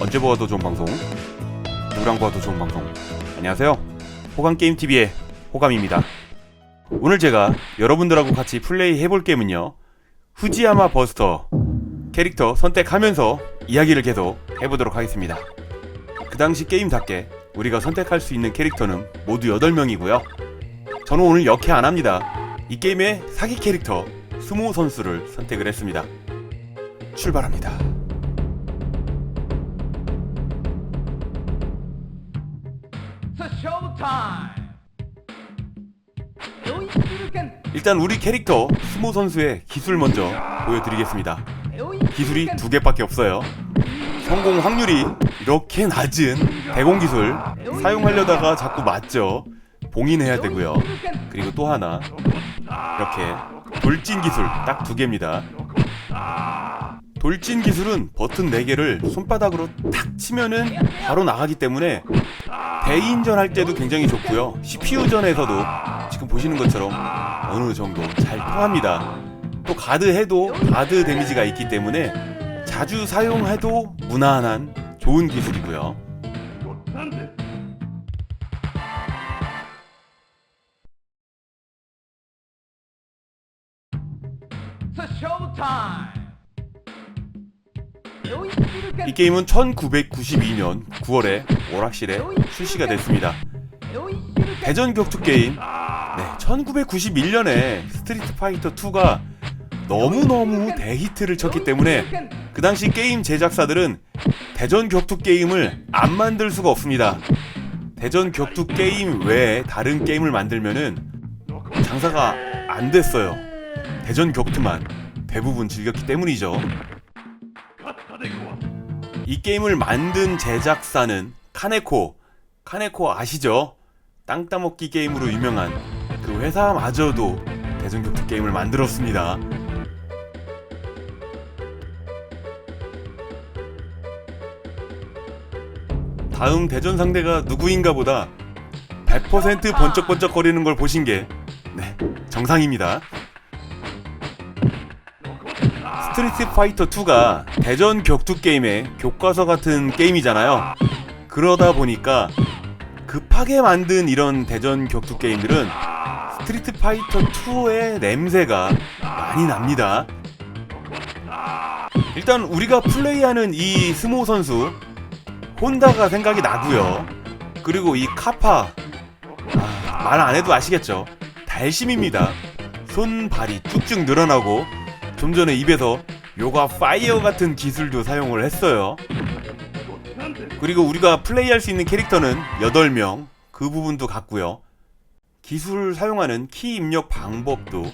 언제 보아도 좋은 방송, 누구랑 보아도 좋은 방송. 안녕하세요, 호감게임TV의 호감입니다. 오늘 제가 여러분들하고 같이 플레이 해볼 게임은요, 후지야마 버스터 캐릭터 선택하면서 이야기를 계속 해보도록 하겠습니다. 그 당시 게임답게 우리가 선택할 수 있는 캐릭터는 모두 8명이고요 저는 오늘 역해 안합니다. 이 게임의 사기 캐릭터 스모 선수를 선택을 했습니다. 출발합니다. 일단 우리 캐릭터 스모 선수의 기술 먼저 보여드리겠습니다. 기술이 2개밖에 없어요. 성공 확률이 이렇게 낮은 대공 기술 사용하려다가 자꾸 맞죠. 봉인해야 되고요. 그리고 또 하나 이렇게 돌진 기술 딱 2개입니다. 돌진 기술은 버튼 4개를 손바닥으로 탁 치면은 바로 나가기 때문에 대인전 할 때도 굉장히 좋고요, CPU전에서도 지금 보시는 것처럼 어느 정도 잘 통합니다. 또 가드 해도 가드 데미지가 있기 때문에 자주 사용해도 무난한 좋은 기술이고요. 이 게임은 1992년 9월에 오락실에 출시가 됐습니다. 대전 격투 게임. 1991년에 스트리트 파이터 2가 너무너무 대히트를 쳤기 때문에 그 당시 게임 제작사들은 대전 격투 게임을 안 만들 수가 없습니다. 대전 격투 게임 외에 다른 게임을 만들면은 장사가 안 됐어요. 대전 격투만 대부분 즐겼기 때문이죠. 이 게임을 만든 제작사는 카네코 아시죠? 땅 따먹기 게임으로 유명한 그 회사마저도 대전 격투 게임을 만들었습니다. 다음 대전 상대가 누구인가 보다 100% 번쩍번쩍 거리는 걸 보신 게 정상입니다. 스트리트 파이터 2가 대전 격투 게임의 교과서 같은 게임이잖아요. 그러다 보니까 급하게 만든 이런 대전 격투 게임들은 스트리트 파이터 2의 냄새가 많이 납니다. 일단 우리가 플레이하는 이 스모 선수 혼다가 생각이 나고요. 그리고 이 카파, 말 안 해도 아시겠죠? 달심입니다. 손발이 쭉쭉 늘어나고 좀 전에 입에서 요가 파이어 같은 기술도 사용을 했어요. 그리고 우리가 플레이할 수 있는 캐릭터는 8명, 그 부분도 같고요. 기술을 사용하는 키 입력 방법도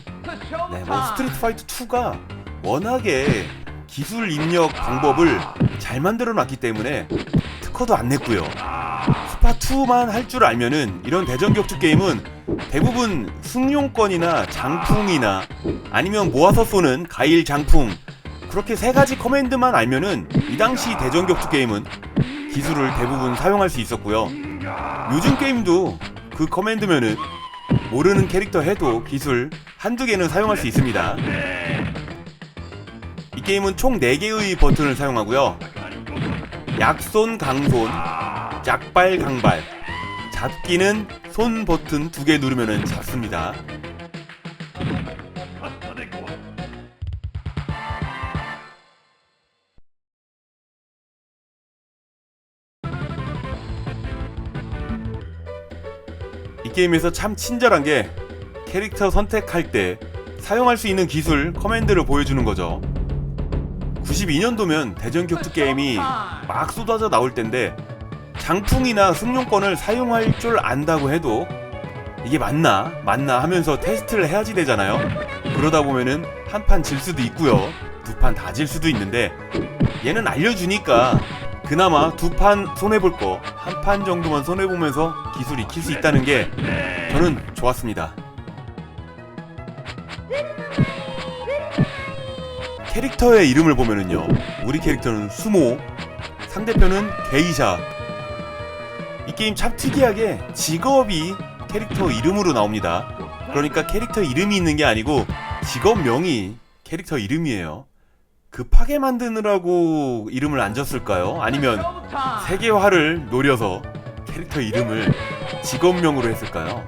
스트리트 파이터 2가 워낙에 기술 입력 방법을 잘 만들어 놨기 때문에 특허도 안 냈고요. 스파 2만 할 줄 알면은 이런 대전 격투 게임은 대부분 승용권이나 장풍이나 아니면 모아서 쏘는 가일 장풍, 그렇게 3가지 커맨드만 알면은 이 당시 대전 격투 게임은 기술을 대부분 사용할 수 있었고요. 요즘 게임도 그 커맨드면은 모르는 캐릭터 해도 기술 1-2개는 사용할 수 있습니다. 이 게임은 총 4개의 버튼을 사용하고요. 약손, 강손, 짝발, 강발. 잡기는 손 버튼 2개 누르면은 잡습니다. 이 게임에서 참 친절한 게 캐릭터 선택할 때 사용할 수 있는 기술 커맨드를 보여주는 거죠. 92년도면 대전 격투 게임이 막 쏟아져 나올 텐데 장풍이나 승용권을 사용할 줄 안다고 해도 이게 맞나 하면서 테스트를 해야지 되잖아요. 그러다 보면은 한 판 질 수도 있고요, 2판 다 질 수도 있는데 얘는 알려주니까 그나마 2판 손해볼 거 1판 정도만 손해보면서 기술 익힐 수 있다는 게 저는 좋았습니다. 캐릭터의 이름을 보면은요, 우리 캐릭터는 수모, 상대편은 게이샤. 이 게임 참 특이하게 직업이 캐릭터 이름으로 나옵니다. 그러니까 캐릭터 이름이 있는 게 아니고 직업명이 캐릭터 이름이에요. 급하게 만드느라고 이름을 안 졌을까요? 아니면 세계화를 노려서 캐릭터 이름을 직업명으로 했을까요?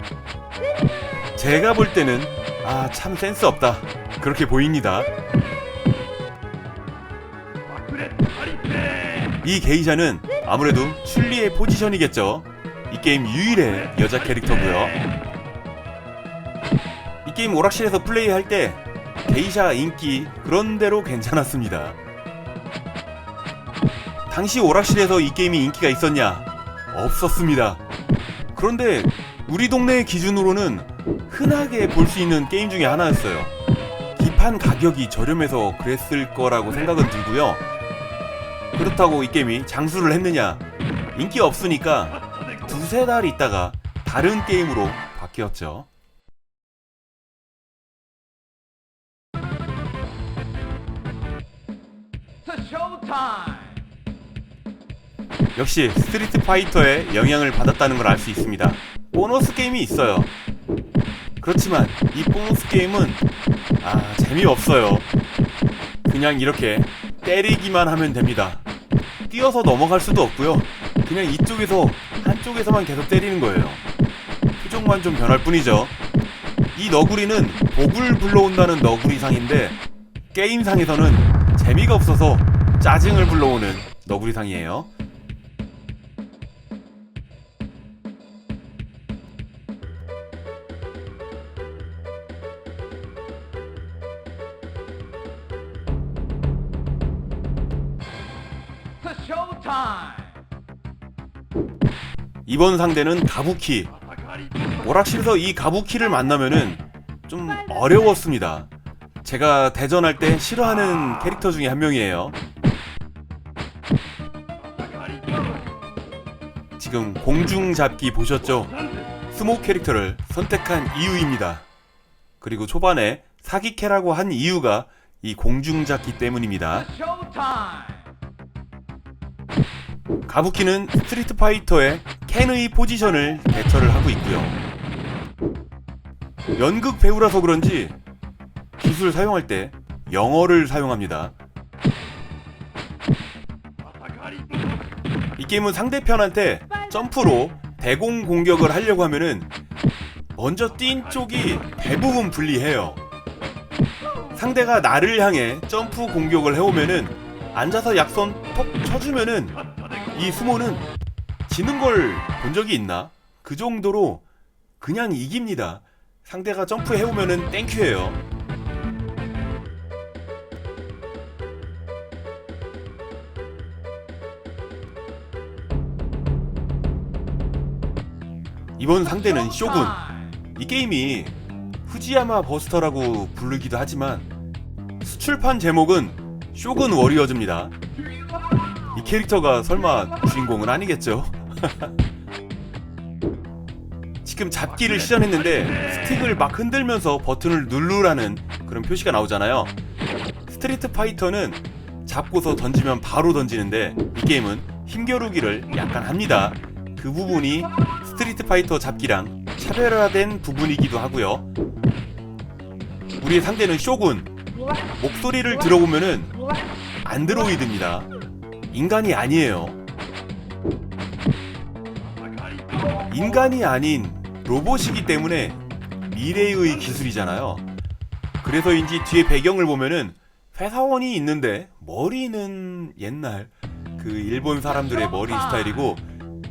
제가 볼 때는 참 센스 없다 그렇게 보입니다. 이 게이샤는 아무래도 춘리의 포지션이겠죠. 이 게임 유일의 여자 캐릭터고요. 이 게임 오락실에서 플레이할 때 게이샤 인기 그런대로 괜찮았습니다. 당시 오락실에서 이 게임이 인기가 있었냐? 없었습니다. 그런데 우리 동네 기준으로는 흔하게 볼 수 있는 게임 중에 하나였어요. 기판 가격이 저렴해서 그랬을 거라고 생각은 들고요. 그렇다고 이 게임이 장수를 했느냐? 인기 없으니까 두세 달 있다가 다른 게임으로 바뀌었죠. 역시 스트리트 파이터의 영향을 받았다는 걸 알 수 있습니다. 보너스 게임이 있어요. 그렇지만 이 보너스 게임은 재미없어요. 그냥 이렇게 때리기만 하면 됩니다. 뛰어서 넘어갈 수도 없고요. 그냥 이쪽에서 한쪽에서만 계속 때리는 거예요. 표정만 좀 변할 뿐이죠. 이 너구리는 복을 불러온다는 너구리상인데 게임상에서는 재미가 없어서 짜증을 불러오는 너구리상이에요. 이번 상대는 가부키. 오락실에서 이 가부키를 만나면은 좀 어려웠습니다. 제가 대전할 때 싫어하는 캐릭터 중에 한 명이에요. 지금 공중잡기 보셨죠? 스모 캐릭터를 선택한 이유입니다. 그리고 초반에 사기캐라고 한 이유가 이 공중잡기 때문입니다. 가부키는 스트리트 파이터의 켄의 포지션을 대처를 하고 있고요. 연극 배우라서 그런지 기술 사용할 때 영어를 사용합니다. 이 게임은 상대편한테 점프로 대공 공격을 하려고 하면은 먼저 뛴 쪽이 대부분 불리해요. 상대가 나를 향해 점프 공격을 해오면은 앉아서 약선 톡 쳐주면은 이 스모는 지는 걸 본 적이 있나? 그 정도로 그냥 이깁니다. 상대가 점프해오면은 땡큐예요. 이번 상대는 쇼군. 이 게임이 후지야마 버스터라고 부르기도 하지만 수출판 제목은 쇼군 워리어즈입니다. 이 캐릭터가 설마 주인공은 아니겠죠? 지금 잡기를 시전했는데 스틱을 막 흔들면서 버튼을 누르라는 그런 표시가 나오잖아요. 스트리트 파이터는 잡고서 던지면 바로 던지는데 이 게임은 힘겨루기를 약간 합니다. 그 부분이 스트리트 파이터 잡기랑 차별화된 부분이기도 하고요. 우리의 상대는 쇼군. 목소리를 들어보면은 안드로이드입니다. 인간이 아니에요. 인간이 아닌 로봇이기 때문에 미래의 기술이잖아요. 그래서인지 뒤에 배경을 보면은 회사원이 있는데 머리는 옛날 그 일본 사람들의 머리 스타일이고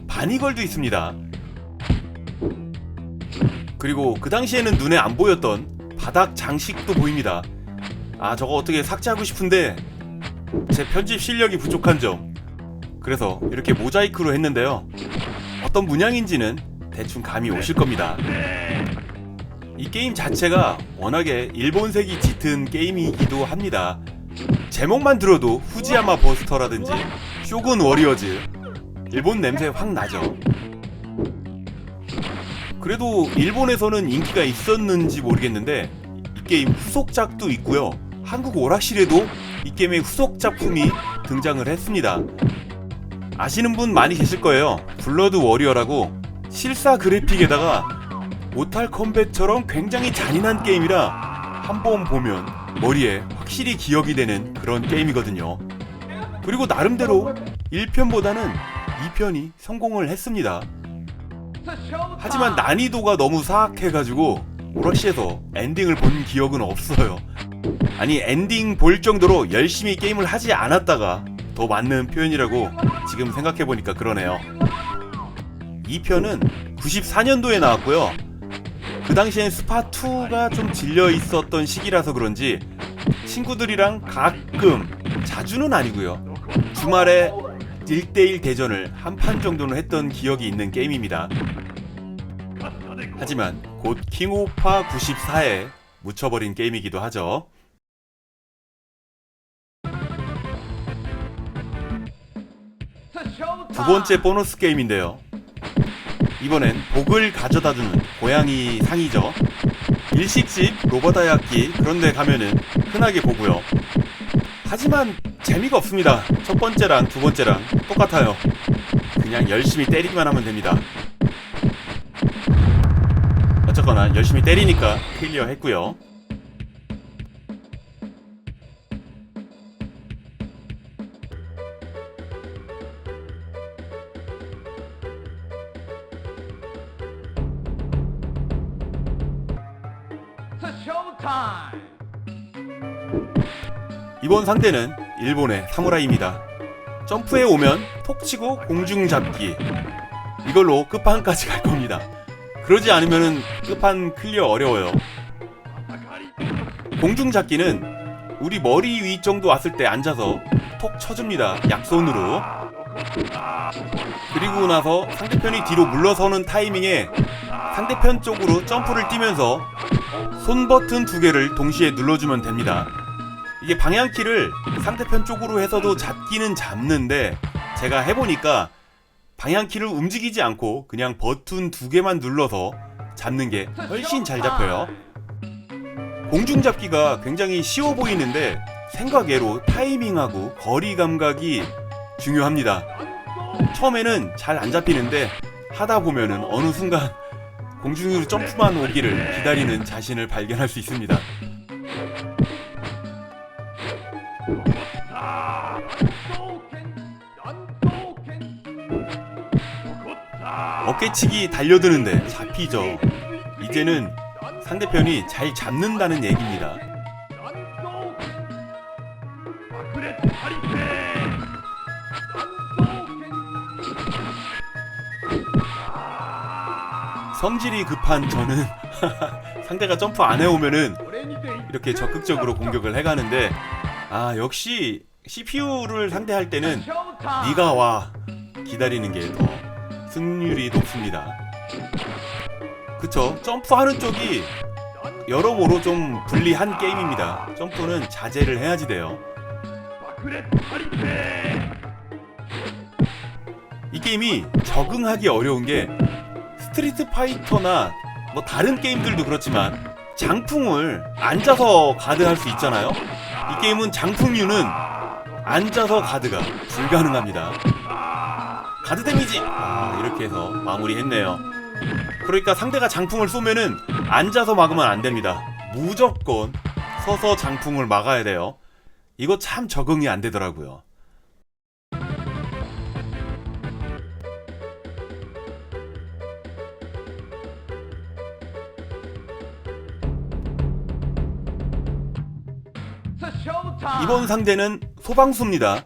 바니걸도 있습니다. 그리고 그 당시에는 눈에 안 보였던 바닥 장식도 보입니다. 저거 어떻게 삭제하고 싶은데 제 편집 실력이 부족한 점. 그래서 이렇게 모자이크로 했는데요. 어떤 문양인지는 대충 감이 오실 겁니다. 이 게임 자체가 워낙에 일본색이 짙은 게임이기도 합니다. 제목만 들어도 후지야마 버스터라든지 쇼군 워리어즈 일본 냄새 확 나죠. 그래도 일본에서는 인기가 있었는지 모르겠는데 이 게임 후속작도 있고요. 한국 오락실에도 이 게임의 후속 작품이 등장을 했습니다. 아시는 분 많이 계실 거예요. 블러드 워리어라고 실사 그래픽에다가 모탈 컴뱃처럼 굉장히 잔인한 게임이라 한번 보면 머리에 확실히 기억이 되는 그런 게임이거든요. 그리고 나름대로 1편보다는 2편이 성공을 했습니다. 하지만 난이도가 너무 사악해가지고 오락실에서 엔딩을 본 기억은 없어요. 아니, 엔딩 볼 정도로 열심히 게임을 하지 않았다가 더 맞는 표현이라고 지금 생각해보니까 그러네요. 2편은 94년도에 나왔고요. 그 당시엔 스파2가 좀 질려 있었던 시기라서 그런지 친구들이랑 가끔, 자주는 아니고요, 주말에 1대1 대전을 한 판 정도는 했던 기억이 있는 게임입니다. 하지만 곧 킹오파 94에 묻혀버린 게임이기도 하죠. 두 번째 보너스 게임인데요. 이번엔 복을 가져다주는 고양이 상이죠. 일식집, 로바다야끼 그런 데 가면은 흔하게 보고요. 하지만 재미가 없습니다. 첫 번째랑 두 번째랑 똑같아요. 그냥 열심히 때리기만 하면 됩니다. 어쨌거나 열심히 때리니까 클리어 했고요. 이번 상대는 일본의 사무라이입니다. 점프해 오면 톡 치고 공중 잡기, 이걸로 끝판까지 갈 겁니다. 그러지 않으면 끝판 클리어 어려워요. 공중 잡기는 우리 머리 위 정도 왔을 때 앉아서 톡 쳐줍니다. 약손으로. 그리고 나서 상대편이 뒤로 물러서는 타이밍에 상대편 쪽으로 점프를 뛰면서 손 버튼 두 개를 동시에 눌러주면 됩니다. 이게 방향키를 상대편 쪽으로 해서도 잡기는 잡는데, 제가 해보니까 방향키를 움직이지 않고 그냥 버튼 두 개만 눌러서 잡는 게 훨씬 잘 잡혀요. 공중잡기가 굉장히 쉬워 보이는데 생각외로 타이밍하고 거리 감각이 중요합니다. 처음에는 잘 안 잡히는데 하다 보면은 어느 순간 공중으로 점프만 오기를 기다리는 자신을 발견할 수 있습니다. 어깨치기 달려드는데 잡히죠. 이제는 상대편이 잘 잡는다는 얘기입니다. 성질이 급한 저는 상대가 점프 안 해오면은 이렇게 적극적으로 공격을 해가는데, 역시 CPU를 상대할 때는 네가 와 기다리는 게 더 승률이 높습니다. 그쵸? 점프하는 쪽이 여러모로 좀 불리한 게임입니다. 점프는 자제를 해야지 돼요. 이 게임이 적응하기 어려운 게, 스트리트 파이터나 뭐 다른 게임들도 그렇지만 장풍을 앉아서 가드할 수 있잖아요. 이 게임은 장풍류는 앉아서 가드가 불가능합니다. 가드 데미지! 이렇게 해서 마무리했네요. 그러니까 상대가 장풍을 쏘면은 앉아서 막으면 안 됩니다. 무조건 서서 장풍을 막아야 돼요. 이거 참 적응이 안 되더라고요. 이번 상대는 소방수입니다.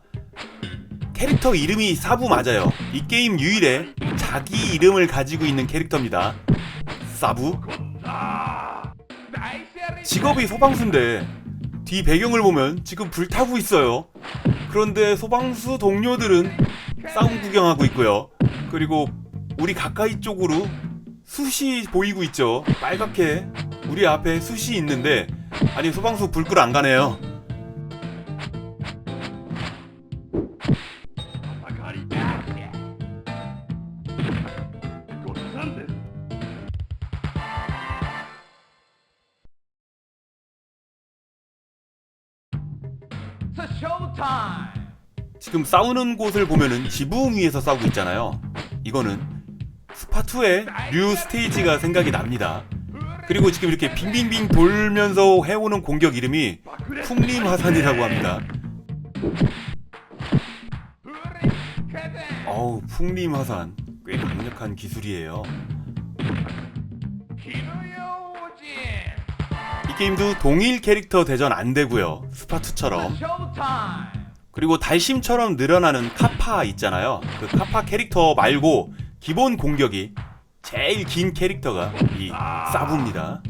캐릭터 이름이 사부 맞아요. 이 게임 유일에 자기 이름을 가지고 있는 캐릭터입니다. 사부. 직업이 소방수인데 뒤 배경을 보면 지금 불타고 있어요. 그런데 소방수 동료들은 싸움 구경하고 있고요. 그리고 우리 가까이 쪽으로 숯이 보이고 있죠. 빨갛게 우리 앞에 숯이 있는데, 아니 소방수 불 끄러 안 가네요. 지금 싸우는 곳을 보면은 지붕 위에서 싸우고 있잖아요. 이거는 스파2의 류 스테이지가 생각이 납니다. 그리고 지금 이렇게 빙빙빙 돌면서 해오는 공격 이름이 풍림 화산이라고 합니다. 어우, 풍림 화산 꽤 강력한 기술이에요. 이 게임도 동일 캐릭터 대전 안 되고요. 스파2처럼. 그리고 달심처럼 늘어나는 카파 있잖아요. 그 카파 캐릭터 말고 기본 공격이 제일 긴 캐릭터가 이 사부입니다.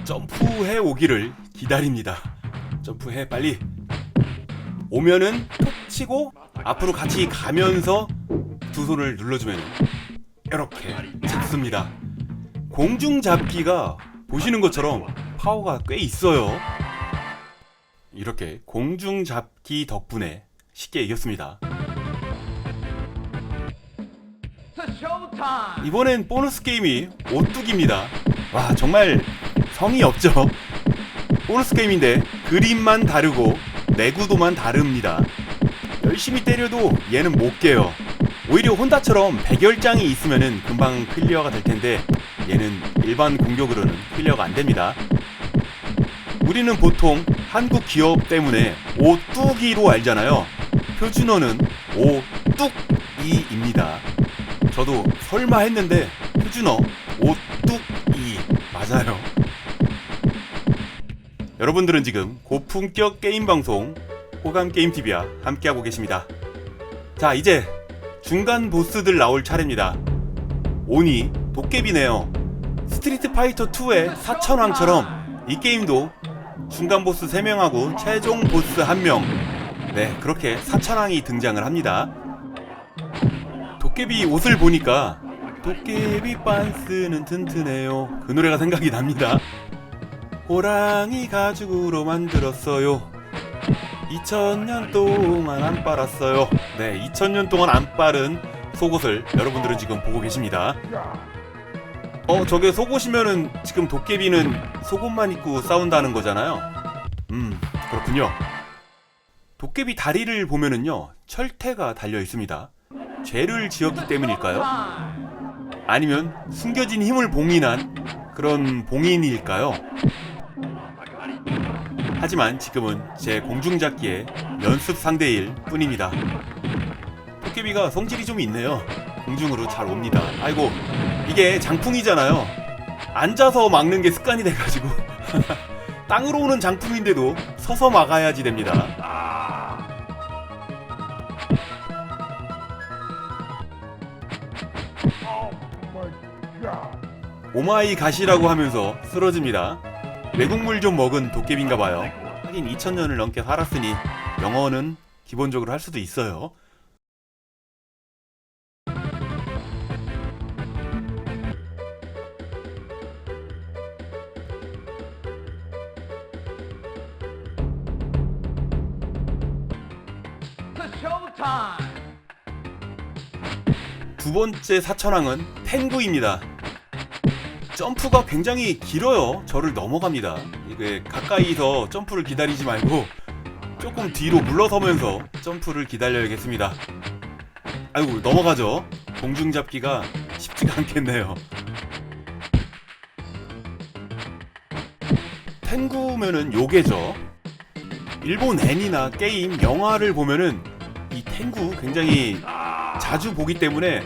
점프해 오기를 기다립니다. 점프해 빨리. 오면은 톡 치고 앞으로 같이 가면서 두 손을 눌러주면 이렇게 잡습니다. 공중 잡기가 보시는 것처럼 파워가 꽤 있어요. 이렇게 공중 잡기 덕분에 쉽게 이겼습니다. 이번엔 보너스 게임이 오뚜기입니다. 와, 정말 성의 없죠? 보너스 게임인데 그림만 다르고 내구도만 다릅니다. 열심히 때려도 얘는 못 깨요. 오히려 혼다처럼 백열장이 있으면은 금방 클리어가 될 텐데 얘는 일반 공격으로는 클리어가 안 됩니다. 우리는 보통 한국 기업 때문에 오뚜기로 알잖아요. 표준어는 오뚜이입니다. 저도 설마 했는데 표준어 오뚜이 맞아요. 여러분들은 지금 고품격 게임 방송 호감게임TV와 함께하고 계십니다. 자, 이제 중간 보스들 나올 차례입니다. 오니 도깨비네요. 스트리트 파이터 2의 사천왕처럼 이 게임도 중간 보스 3명하고 최종 보스 1명, 네, 그렇게 사천왕이 등장을 합니다. 도깨비 옷을 보니까 도깨비 빤스는 튼튼해요, 그 노래가 생각이 납니다. 호랑이 가죽으로 만들었어요. 2000년 동안 안 빨았어요. 네, 2000년 동안 안 빠른 속옷을 여러분들은 지금 보고 계십니다. 저게 속옷이면은 지금 도깨비는 속옷만 입고 싸운다는 거잖아요. 그렇군요. 도깨비 다리를 보면은요, 철퇴가 달려 있습니다. 죄를 지었기 때문일까요? 아니면 숨겨진 힘을 봉인한 그런 봉인일까요? 하지만 지금은 제 공중잡기의 연습 상대일 뿐입니다. 도깨비가 성질이 좀 있네요. 공중으로 잘 옵니다. 아이고, 이게 장풍이잖아요. 앉아서 막는 게 습관이 돼가지고 땅으로 오는 장풍인데도 서서 막아야지 됩니다. 오마이 갓이라고 하면서 쓰러집니다. 외국물 좀 먹은 도깨비인가봐요. 하긴 2000년을 넘게 살았으니 영어는 기본적으로 할 수도 있어요. 두 번째 사천왕은 텐구입니다. 점프가 굉장히 길어요. 저를 넘어갑니다. 이게 가까이서 점프를 기다리지 말고 조금 뒤로 물러서면서 점프를 기다려야겠습니다. 아이고, 넘어가죠. 공중잡기가 쉽지가 않겠네요. 텐구면은 요괴죠. 일본 애니나 게임, 영화를 보면은 이 텐구 굉장히 자주 보기 때문에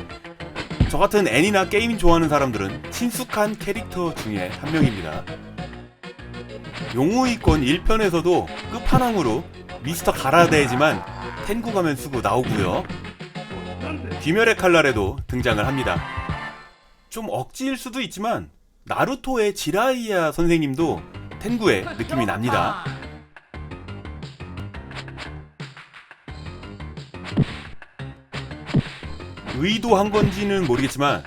저 같은 애니나 게임 좋아하는 사람들은 친숙한 캐릭터 중에 한 명입니다. 용우이권 1편에서도 끝판왕으로 미스터 가라데지만 텐구 가면 쓰고 나오고요. 귀멸의 칼날에도 등장을 합니다. 좀 억지일 수도 있지만 나루토의 지라이야 선생님도 텐구의 느낌이 납니다. 의도한 건지는 모르겠지만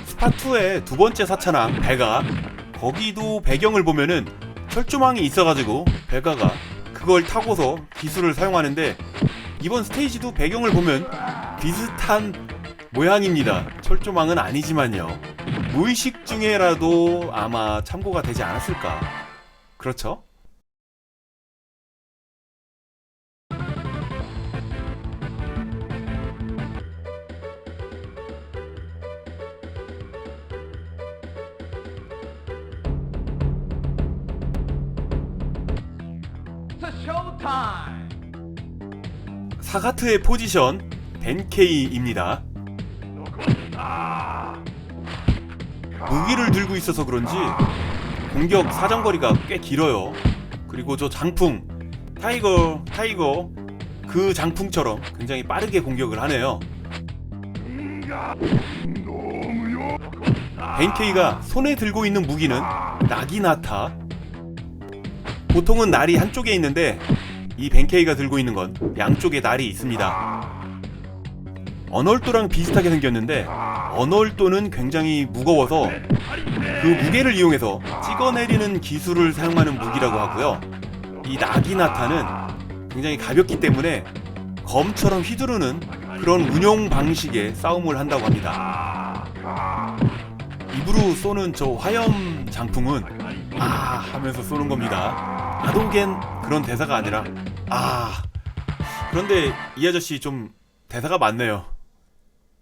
스파2의 두 번째 사천왕 베가, 거기도 배경을 보면은 철조망이 있어가지고 베가가 그걸 타고서 기술을 사용하는데 이번 스테이지도 배경을 보면 비슷한 모양입니다. 철조망은 아니지만요. 무의식 중에라도 아마 참고가 되지 않았을까. 그렇죠? 사가트의 포지션 벤케이입니다. 무기를 들고 있어서 그런지 공격 사정거리가 꽤 길어요. 그리고 저 장풍 타이거 그 장풍처럼 굉장히 빠르게 공격을 하네요. 벤케이가 손에 들고 있는 무기는 나기나타. 보통은 날이 한쪽에 있는데 이 벤케이가 들고 있는 건 양쪽에 날이 있습니다. 언월도랑 비슷하게 생겼는데 언월도는 굉장히 무거워서 그 무게를 이용해서 찍어내리는 기술을 사용하는 무기라고 하고요. 이 나기나타는 굉장히 가볍기 때문에 검처럼 휘두르는 그런 운용 방식의 싸움을 한다고 합니다. 입으로 쏘는 저 화염 장풍은 아 하면서 쏘는 겁니다. 아도겐 그런 대사가 아니라 아. 그런데 이 아저씨 좀 대사가 많네요.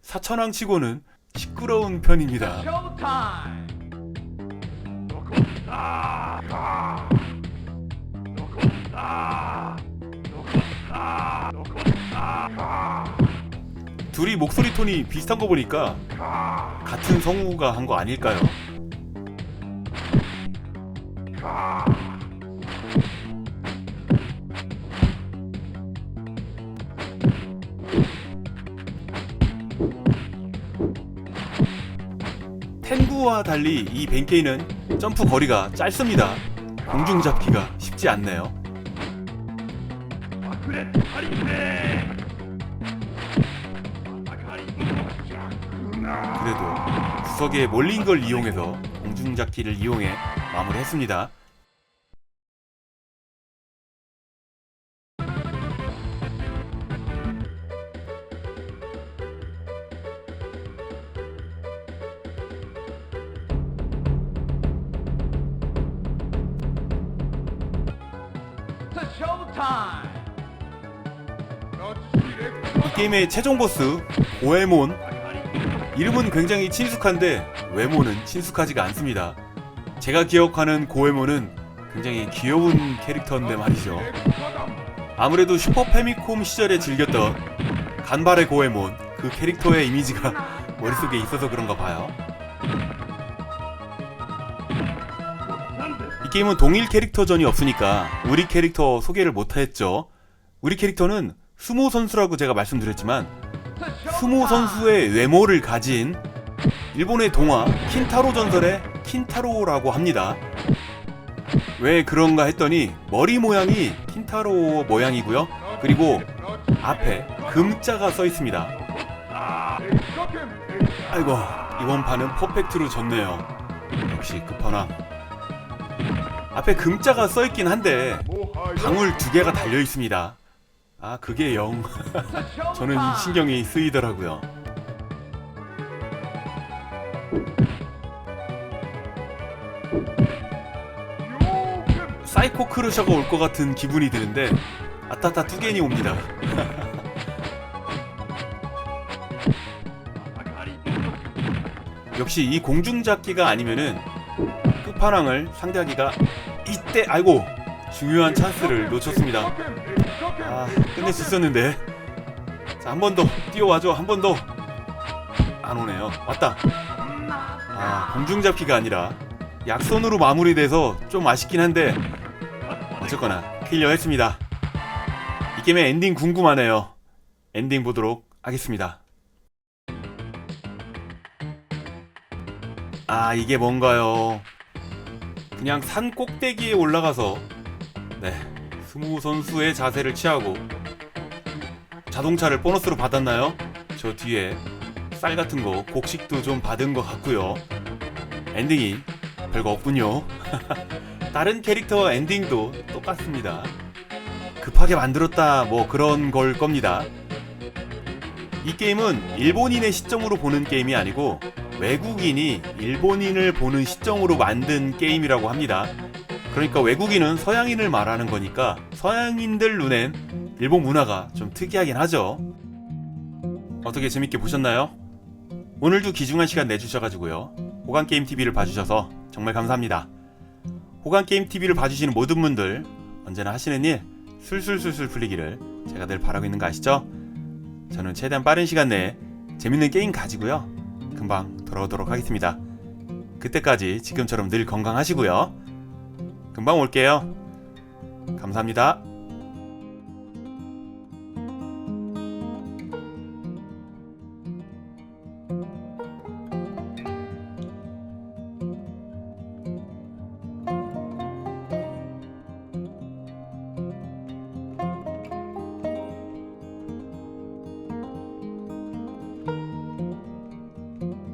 사천왕 치고는 시끄러운 편입니다. 둘이 목소리 톤이 비슷한 거 보니까 같은 성우가 한 거 아닐까요? 텐구와 달리 이 벤케이는 점프 거리가 짧습니다. 공중 잡기가 쉽지 않네요. 그래도 구석에 몰린 걸 이용해서 공중 잡기를 이용해 마무리했습니다. 이 게임의 최종 보스 고에몬, 이름은 굉장히 친숙한데 외모는 친숙하지가 않습니다. 제가 기억하는 고에몬은 굉장히 귀여운 캐릭터인데 말이죠. 아무래도 슈퍼 패미콤 시절에 즐겼던 간발의 고에몬 그 캐릭터의 이미지가 머릿속에 있어서 그런가 봐요. 이 게임은 동일 캐릭터전이 없으니까 우리 캐릭터 소개를 못했죠. 우리 캐릭터는 스모 선수라고 제가 말씀드렸지만 스모 선수의 외모를 가진 일본의 동화 킨타로 전설의 킨타로라고 합니다. 왜 그런가 했더니 머리 모양이 킨타로 모양이고요. 그리고 앞에 금자가 써 있습니다. 아이고, 이번 판은 퍼펙트로 졌네요. 역시 끝판왕. 앞에 금자가 써 있긴 한데 방울 2개가 달려 있습니다. 아, 그게 영 저는 신경이 쓰이더라고요. 사이코 크루셔가 올 것 같은 기분이 드는데 아따따 뚜겐이 옵니다. 역시 이 공중잡기가 아니면은 끝판왕을 상대하기가 이때 아이고 중요한 찬스를 놓쳤습니다. 아, 끝낼 수 있었는데. 자, 한 번 더 뛰어와줘. 한 번 더. 안 오네요. 왔다. 아, 공중잡기가 아니라 약손으로 마무리돼서 좀 아쉽긴 한데 어쨌거나 클리어했습니다. 이 게임의 엔딩 궁금하네요. 엔딩 보도록 하겠습니다. 아, 이게 뭔가요? 그냥 산 꼭대기에 올라가서 네, 스모 선수의 자세를 취하고 자동차를 보너스로 받았나요? 저 뒤에 쌀 같은 거 곡식도 좀 받은 것 같고요. 엔딩이 별거 없군요. 다른 캐릭터 엔딩도 똑같습니다. 급하게 만들었다 뭐 그런 걸 겁니다. 이 게임은 일본인의 시점으로 보는 게임이 아니고 외국인이 일본인을 보는 시점으로 만든 게임이라고 합니다. 그러니까 외국인은 서양인을 말하는 거니까 서양인들 눈엔 일본 문화가 좀 특이하긴 하죠. 어떻게 재밌게 보셨나요? 오늘도 귀중한 시간 내주셔가지고요. 호간게임TV를 봐주셔서 정말 감사합니다. 호간게임TV를 봐주시는 모든 분들 언제나 하시는 일 술술술술 풀리기를 제가 늘 바라고 있는 거 아시죠? 저는 최대한 빠른 시간 내에 재밌는 게임 가지고요 금방 돌아오도록 하겠습니다. 그때까지 지금처럼 늘 건강하시고요. 금방 올게요. 감사합니다.